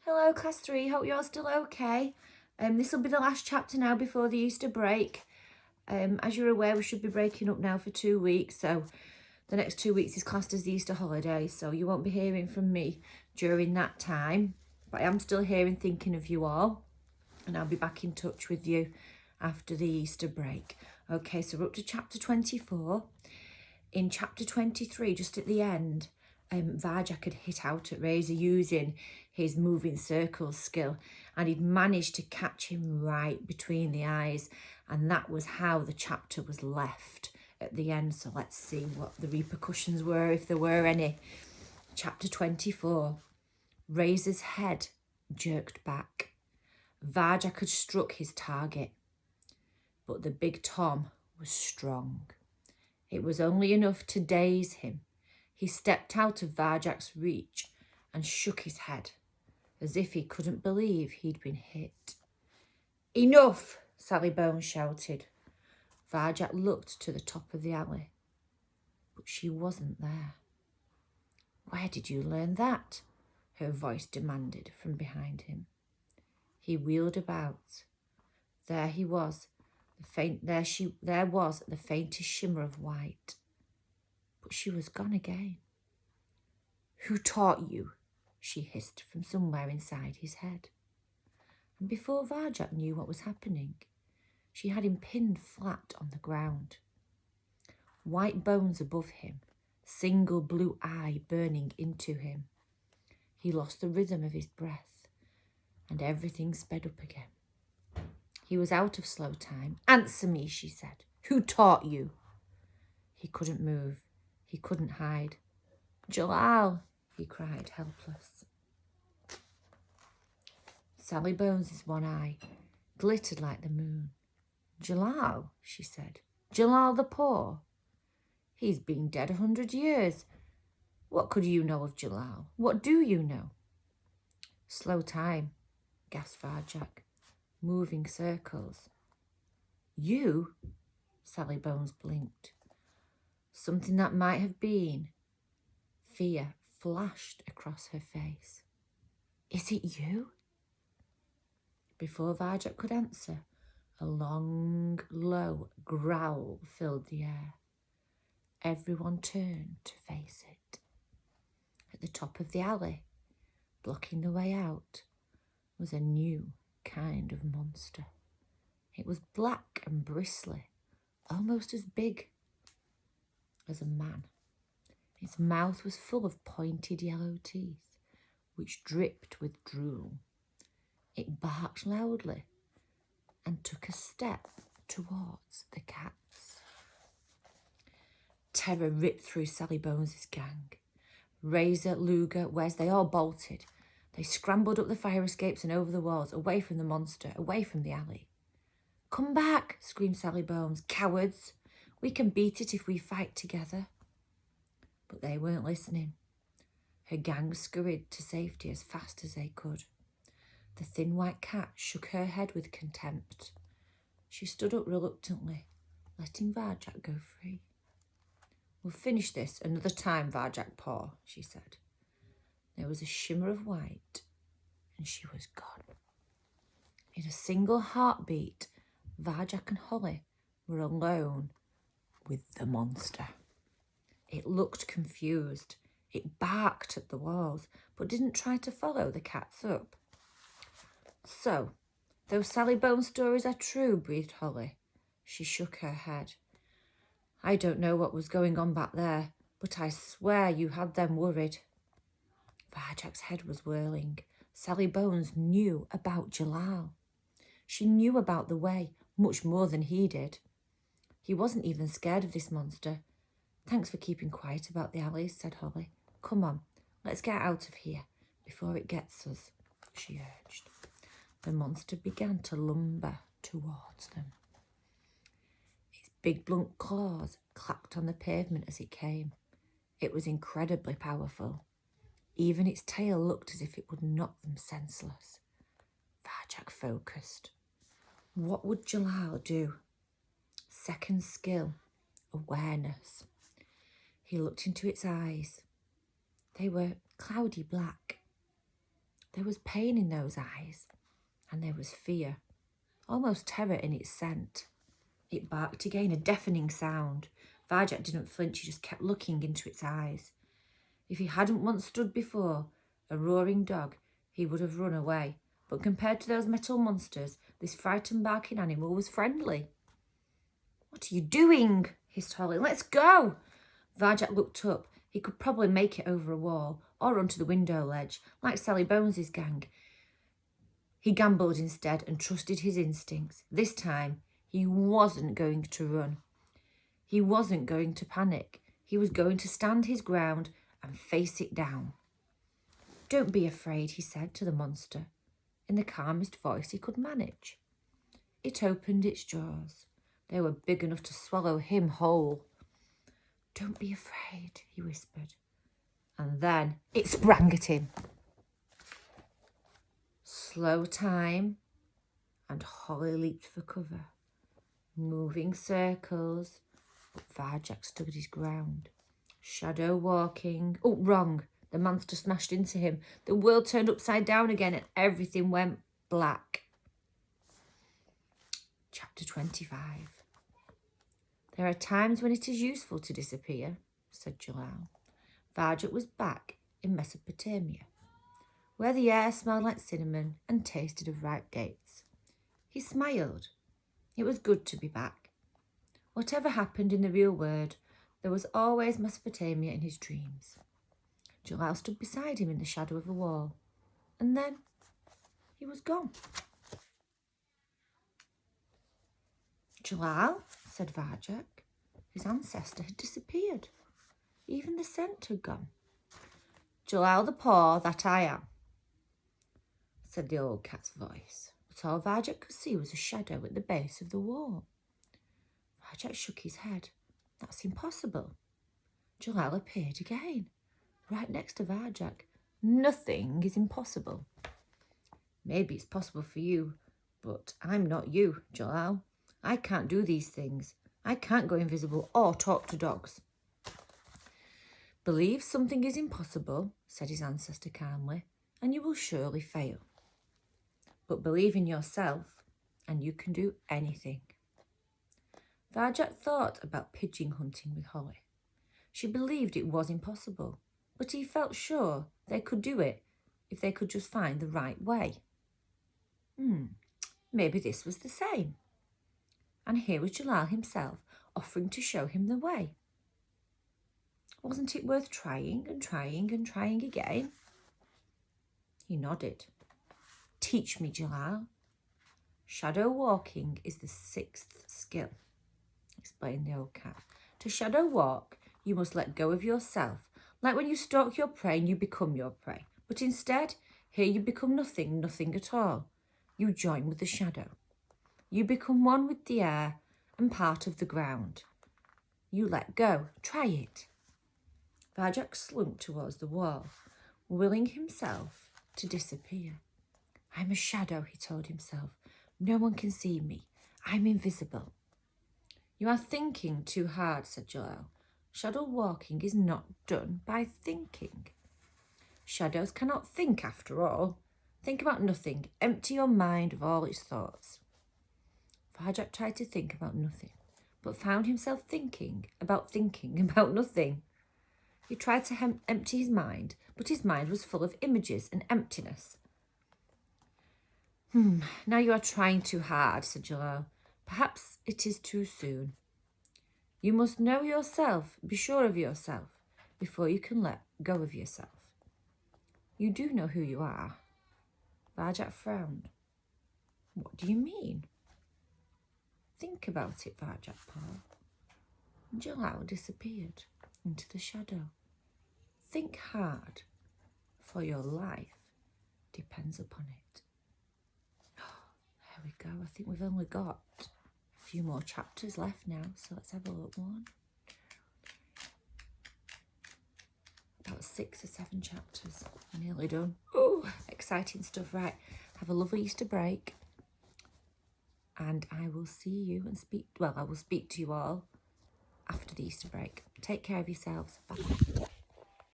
Hello class 3, hope you're still okay. This will be the last chapter now before the Easter break. As you're aware, we should be breaking up now for 2 weeks, so the next 2 weeks is classed as the Easter holiday, so you won't be hearing from me during that time. But I am still here and thinking of you all, and I'll be back in touch with you after the Easter break. Okay, so we're up to chapter 24. In chapter 23, just at the end, Vajak had hit out at Razor using his moving circles skill, and he'd managed to catch him right between the eyes, and that was how the chapter was left at the end. So let's see what the repercussions were, if there were any. Chapter 24, Razor's head jerked back. Vajak had struck his target, but the big Tom was strong. It was only enough to daze him. He stepped out of Vajak's reach and shook his head, as if he couldn't believe he'd been hit. "Enough!" Sally Bones shouted. Vajak looked to the top of the alley, but she wasn't there. "Where did you learn that?" her voice demanded from behind him. He wheeled about. There he was. There was the faintest shimmer of white. But she was gone again. "Who taught you?" she hissed from somewhere inside his head. And before Vajak knew what was happening, she had him pinned flat on the ground. White bones above him, single blue eye burning into him. He lost the rhythm of his breath, and everything sped up again. He was out of slow time. "Answer me," she said. "Who taught you?" He couldn't move. He couldn't hide. "Jalal," he cried, helpless. Sally Bones's one eye glittered like the moon. "Jalal," she said. "Jalal the Poor? He's been dead 100 years. What could you know of Jalal? What do you know?" "Slow time," gasped Vajak. "Moving circles." "You?" Sally Bones blinked. Something that might have been. Fear flashed across her face. "Is it you?" Before Vajak could answer, a long, low growl filled the air. Everyone turned to face it. At the top of the alley, blocking the way out, was a new kind of monster. It was black and bristly, almost as big as a man. Its mouth was full of pointed yellow teeth, which dripped with drool. It barked loudly and took a step towards the cats. Terror ripped through Sally Bones' gang. Razor, Luger, Wes, they all bolted. They scrambled up the fire escapes and over the walls, away from the monster, away from the alley. "Come back," screamed Sally Bones. "Cowards! We can beat it if we fight together." But they weren't listening. Her gang scurried to safety as fast as they could. The thin white cat shook her head with contempt. She stood up reluctantly, letting Vajak go free. "We'll finish this another time, Vajak Paw," she said. There was a shimmer of white, and she was gone. In a single heartbeat, Vajak and Holly were alone with the monster. It looked confused. It barked at the walls, but didn't try to follow the cats up. "So, those Sally Bones stories are true," breathed Holly. She shook her head. "I don't know what was going on back there, but I swear you had them worried." Vajak's head was whirling. Sally Bones knew about Jalal. She knew about the way, much more than he did. He wasn't even scared of this monster. "Thanks for keeping quiet about the alleys," said Holly. "Come on, let's get out of here before it gets us," she urged. The monster began to lumber towards them. Its big blunt claws clapped on the pavement as it came. It was incredibly powerful. Even its tail looked as if it would knock them senseless. Vajak focused. What would Jalal do? Second skill, awareness. He looked into its eyes. They were cloudy black. There was pain in those eyes, and there was fear, almost terror in its scent. It barked again, a deafening sound. Varjak didn't flinch, he just kept looking into its eyes. If he hadn't once stood before a roaring dog, he would have run away. But compared to those metal monsters, this frightened barking animal was friendly. "What are you doing?" hissed Holly. "Let's go!" Varjak looked up. He could probably make it over a wall or onto the window ledge, like Sally Bones's gang. He gambled instead and trusted his instincts. This time, he wasn't going to run. He wasn't going to panic. He was going to stand his ground and face it down. "Don't be afraid," he said to the monster, in the calmest voice he could manage. It opened its jaws. They were big enough to swallow him whole. "Don't be afraid," he whispered. And then it sprang at him. Slow time, and Holly leaped for cover. Moving circles, but Varjak stood his ground. Shadow walking. Oh, wrong. The monster smashed into him. The world turned upside down again and everything went black. Chapter 25. "There are times when it is useful to disappear," said Jalal. Varjak was back in Mesopotamia, where the air smelled like cinnamon and tasted of ripe dates. He smiled. It was good to be back. Whatever happened in the real world, there was always Mesopotamia in his dreams. Jalal stood beside him in the shadow of a wall, and then he was gone. "Jalal," said Varjak. His ancestor had disappeared. Even the scent had gone. "Jalal the Poor that I am," said the old cat's voice. But all Varjak could see was a shadow at the base of the wall. Varjak shook his head. "That's impossible." Jalal appeared again, right next to Varjak. "Nothing is impossible." "Maybe it's possible for you, but I'm not you, Jalal. I can't do these things. I can't go invisible or talk to dogs." "Believe something is impossible," said his ancestor calmly, "and you will surely fail. But believe in yourself, and you can do anything." Varjak thought about pigeon hunting with Holly. She believed it was impossible, but he felt sure they could do it if they could just find the right way. Maybe this was the same. And here was Jalal himself offering to show him the way. Wasn't it worth trying and trying and trying again? He nodded. "Teach me, Jalal." "Shadow walking is the 6th skill," explained the old cat. "To shadow walk, you must let go of yourself, like when you stalk your prey and you become your prey. But instead, here you become nothing, nothing at all. You join with the shadow. You become one with the air and part of the ground. You let go. Try it." Varjak slunk towards the wall, willing himself to disappear. "I'm a shadow," he told himself. "No one can see me. I'm invisible." "You are thinking too hard," said Jalal. "Shadow walking is not done by thinking. Shadows cannot think after all. Think about nothing. Empty your mind of all its thoughts." Varjak tried to think about nothing, but found himself thinking about nothing. He tried to empty his mind, but his mind was full of images and emptiness. "Now you are trying too hard," said Jalal. "Perhaps it is too soon. You must know yourself, be sure of yourself, before you can let go of yourself. You do know who you are." Varjak frowned. "What do you mean?" "Think about it," Varjak paused. Jalal disappeared into the shadow. "Think hard, for your life depends upon it." There we go. I think we've only got a few more chapters left now, so let's have a look. About 6 or 7 chapters. Nearly done. Oh, exciting stuff. Right, have a lovely Easter break. And I will see you and I will speak to you all after the Easter break. Take care of yourselves. Bye.